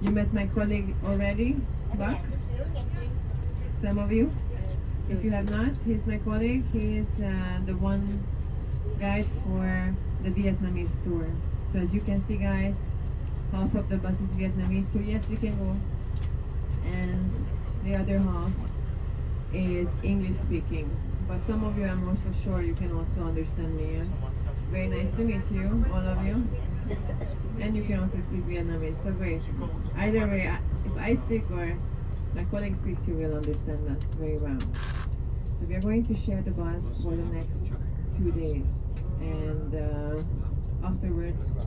You met my colleague already, Buck? Some of you? If you have not, he's my colleague. He is the one guide for the Vietnamese tour. So as you can see, guys, half of the bus is Vietnamese, so yes, we can go. And the other half is English speaking. But some of you, I'm also sure you can also understand me. Yeah? Very nice to meet you, all of you. And you can also speak Vietnamese, so great. Either way, if I speak or my colleague speaks, you will understand us very well. So we are going to share the bus for the next 2 days. And afterwards,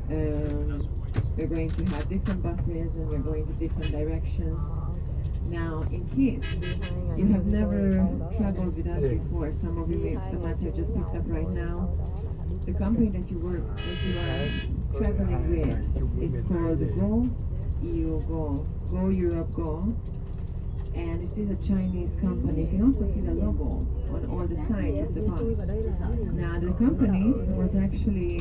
we're going to have different buses and we're going to different directions. Now, in case you have never traveled with us before, some of you might have just picked up right now, the company that you are traveling with is called Go EU Go, Go Europe Go, and it is a Chinese company. You can also see the logo on all the sides of the bus. Now, the company was actually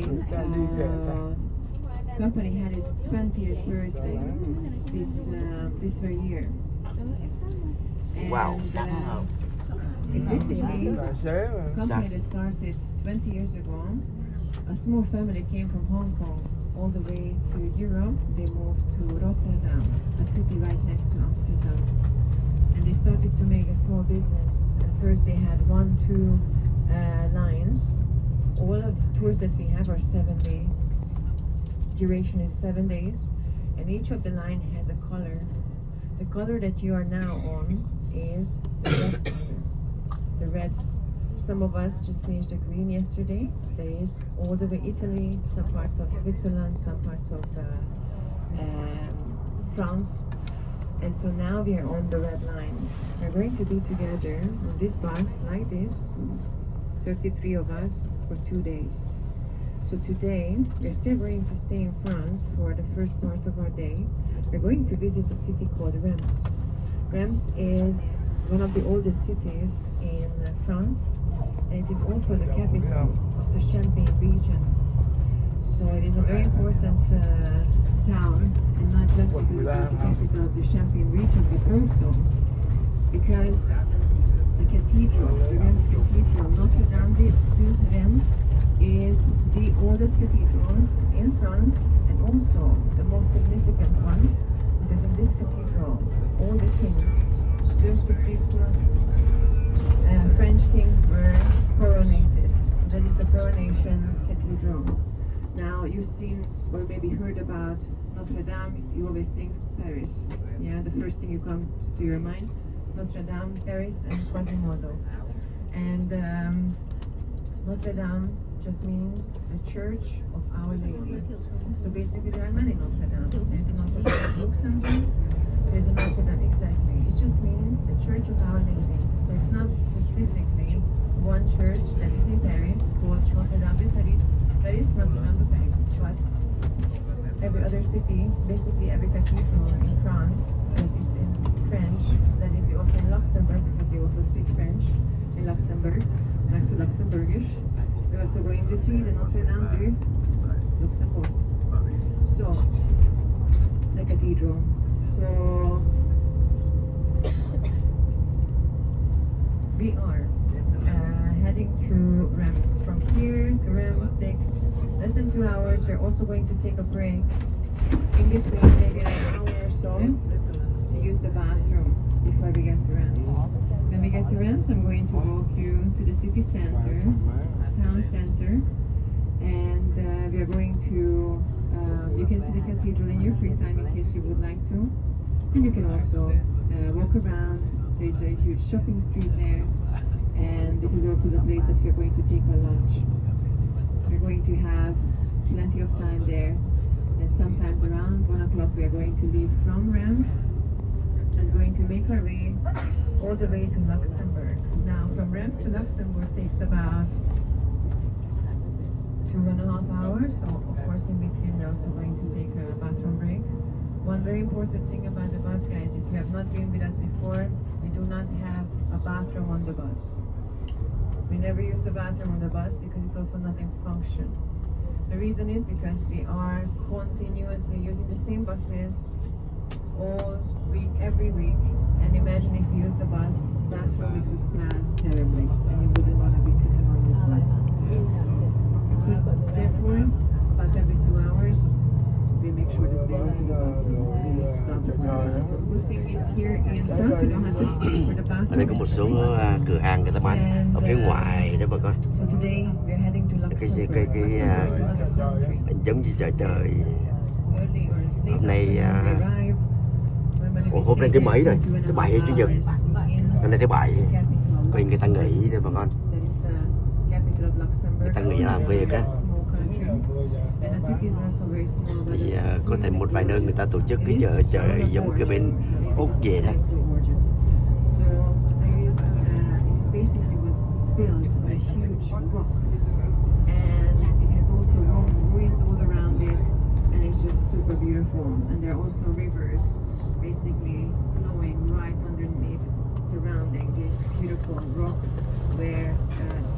company had its 20th birthday this very year. And, Wow. it's basically a company that started 20 years ago. A small family came from Hong Kong all the way to Europe. They moved to Rotterdam, a city right next to Amsterdam. And they started to make a small business. At first they had 1-2 lines. All of the tours that we have are 7-day. Duration is 7 days. And each of the line has a color. The color that you are now on is the red color. The red. Some of us just finished the green yesterday. There is all the way Italy, some parts of Switzerland, some parts of France. And so now we are on the red line. We're going to be together on this bus like this, 33 of us for 2 days. So today, we're still going to stay in France for the first part of our day. We're going to visit a city called Reims. Reims is one of the oldest cities in France, and it is also the capital of the Champagne region. So it is a very important town, and not just because it is the capital of the Champagne region, but also because the cathedral, the Reims Cathedral, Notre Dame de Reims, is the oldest cathedrals in France and also the most significant one, because in this cathedral all the kings, 33 plus French kings were coronated. So that is the coronation cathedral. Now you've seen or maybe heard about Notre Dame, you always think Paris. Yeah, the first thing you come to your mind, Notre Dame, Paris, and Quasimodo. And Notre Dame just means the Church of Our Lady. So basically there are many Notre Dames. There's a Notre Dame in Luxembourg, there's a Notre Dame, exactly. It just means the Church of Our Lady. So it's not specifically one church that is in Paris called Notre Dame de Paris. That is Notre Dame de Paris. But every other city, basically every cathedral in France that is in French, that if you also in Luxembourg, because they also speak French in Luxembourg, next to Luxembourgish. We're also going to see the Notre Dame du Luxembourg. So, the cathedral. So, we are heading to Reims. From here to Reims takes less than 2 hours. We're also going to take a break in between, maybe an hour or so, to use the bathroom before we get to Reims. When we get to Reims, I'm going to walk you to the city center, town center, and we are going to, you can see the cathedral in your free time in case you would like to, and you can also walk around. There's a huge shopping street there, and this is also the place that we're going to take our lunch. We're going to have plenty of time there, and sometimes around 1 o'clock we are going to leave from Reims and going to make our way all the way to Luxembourg. Now from Reims to Luxembourg takes about 2.5 hours, so of course in between we're also going to take a bathroom break. One very important thing about the bus, guys, if you have not been with us before, we do not have a bathroom on the bus. We never use the bathroom on the bus because it's also not in function. The reason is because we are continuously using the same buses all week, every week. And imagine if you use the bathroom, it would smell terribly, and you wouldn't want to be sitting on this bus. So therefore, about every 2 hours, we make sure that we go to the bathroom. We stop the bathroom. The good thing is here in France, you don't have to pay for the Ở đây có một số bathroom. cửa hàng người ta bán ở phía ngoài đó bà con. So today we're heading to Luxembourg. Luxembourg is another country. Giống như trời trời. Early or late Hôm nay afternoon we arrive. Normally we hôm nay stay thứ mấy there rồi? for 2.5 Thứ bảy hay chủ nhật? hours in Hôm nay thứ bảy. capital Vì người ta nghỉ đó bà con. That is the capital of Luxembourg. Người ta nghỉ làm việc á. Small country. And the city is also very small. but Thì it's có thể một vài nơi người ta tổ chức cái chợ trời giống cái bên Úc vậy đó. So it basically was built on a huge rock, and it has also ruins all around it, and it's just super beautiful. And there are also rivers basically flowing right underneath, surrounding this beautiful rock, where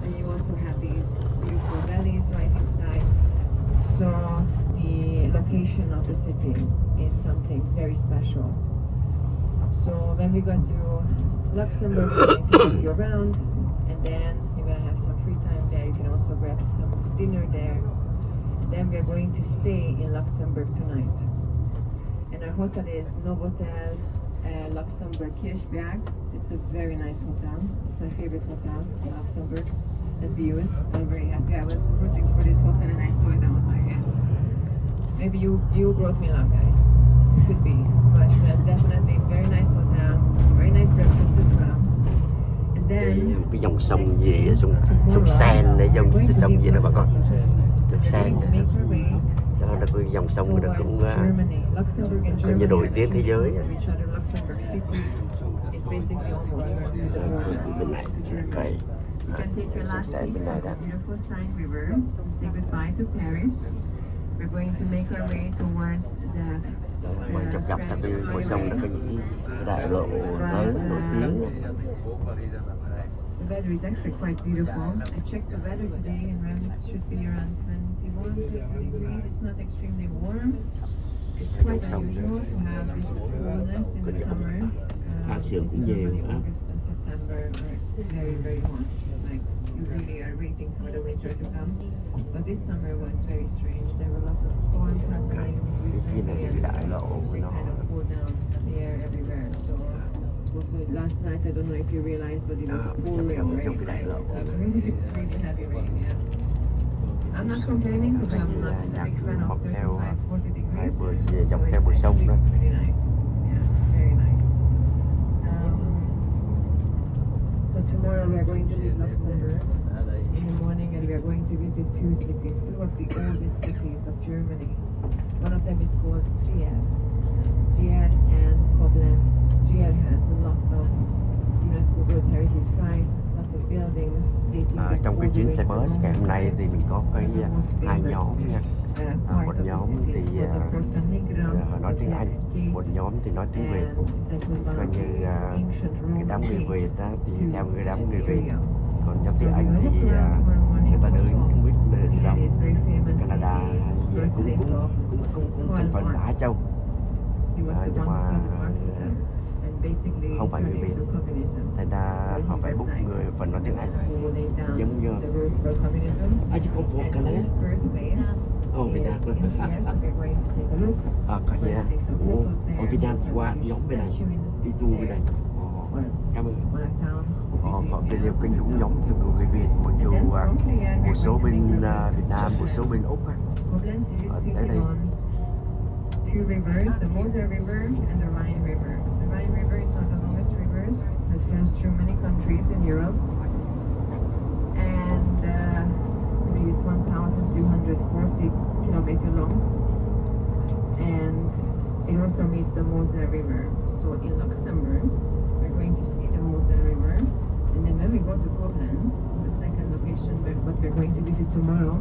and you also have these beautiful valleys right inside. So the location of the city is something very special. So when we got to Luxembourg, we're going to take you around, and then you're gonna have some free time there. You can also grab some dinner there. Then we're going to stay in Luxembourg tonight. And our hotel is Novotel Luxembourg Kirchberg. It's a very nice hotel. It's my favorite hotel in Luxembourg. The views. So I'm very happy. I was rooting for this hotel and I saw it. I was like, yeah. Maybe you brought me luck, guys. Could be, but definitely very nice hotel, very nice breakfast as well. And then Cái dòng sông gì á, sông Sen để dòng sông gì đó bà con. Sông Sen đó là cái dòng sông đó cũng coi như nổi tiếng thế giới. Bên này cây sông Sen bên này đó. We're going to make our way towards the Mà dọc theo cái bờ sông nó có những cái đại lộ lớn nổi tiếng. The weather is actually quite beautiful. I checked the weather today and Rams should be around 21 degrees. It's not extremely warm. It's quite unusual to have this coolness in the summer. Usually August and September are very, very hot. Like you really are waiting for the winter to come. But this summer was very strange. There were lots of storms happening recently and they kind of cooled down the air everywhere. So also last night, I don't know if you realized, but it was pouring rain. Really, really heavy rain, yeah. I'm not complaining because I'm not a big fan of 35, 40 degrees. So it's really nice. Yeah, very nice. So tomorrow we are going to leave Luxembourg in the morning and we are going to visit two cities, two of the oldest cities of Germany. One of them is called Trier and Koblenz. Trier has lots of UNESCO World Heritage Sites, lots of buildings dating back Trong cái all the chuyến way xe to the bus ngày hôm nay thì mình có cái hai nhóm nha. part Một of the nhóm city is thì called the Porta họ nói tiếng Anh, một nhóm thì nói tiếng Việt. Coi như cái đám người Việt đó thì theo người đám người Việt, còn nhóm tiếng Anh thì người ta đến không biết từ đâu, Canada hay gì cũng thành phần là Á Châu. Nhưng mà không phải người Việt, thành ra họ phải book người phần nói tiếng Anh giống như chứ không có Canada. Việt Nam có gì à? Ở Việt Nam qua nhóm bên này đi tour bên này. Cảm ơn. Họ bên đều kênh cũng giống từ người Việt, mặc dù một số bên Việt Nam, một số bên Úc ở tới đây. Two rivers, the Moser River and the Rhine River. The Rhine River is one of the longest rivers that flows through many countries in Europe. And I believe it's 1,240 kilometers long. And it also meets the Moser River. So in Luxembourg, we're going to see the Moser River. And then when we go to Koblenz, the second location what we're going to visit tomorrow,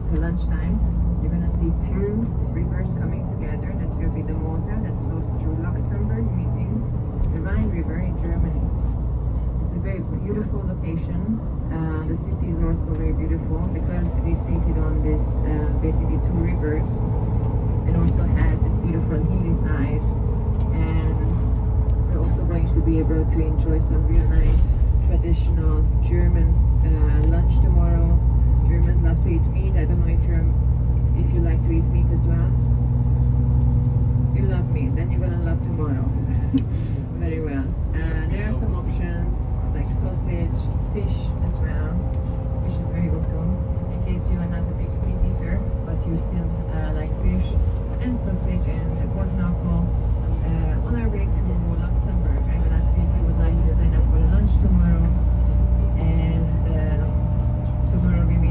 for lunchtime, you're going to see two rivers coming together. That will be the Moser that flows through Luxembourg, meeting the Rhine River in Germany. It's a very beautiful location. The city is also very beautiful because it is seated on this basically two rivers, and also has this beautiful hilly side and we're also going to be able to enjoy some real nice traditional German lunch tomorrow. Germans love to eat meat. I don't know if you like to eat meat as well. You love meat, then you're gonna love tomorrow. Very well. There are some options like sausage, fish as well. Fish is very good too. In case you are not a big meat eater, but you still like fish, and sausage and pork knuckle. On our way to Luxembourg, I will ask you if you would like to sign up for the lunch tomorrow.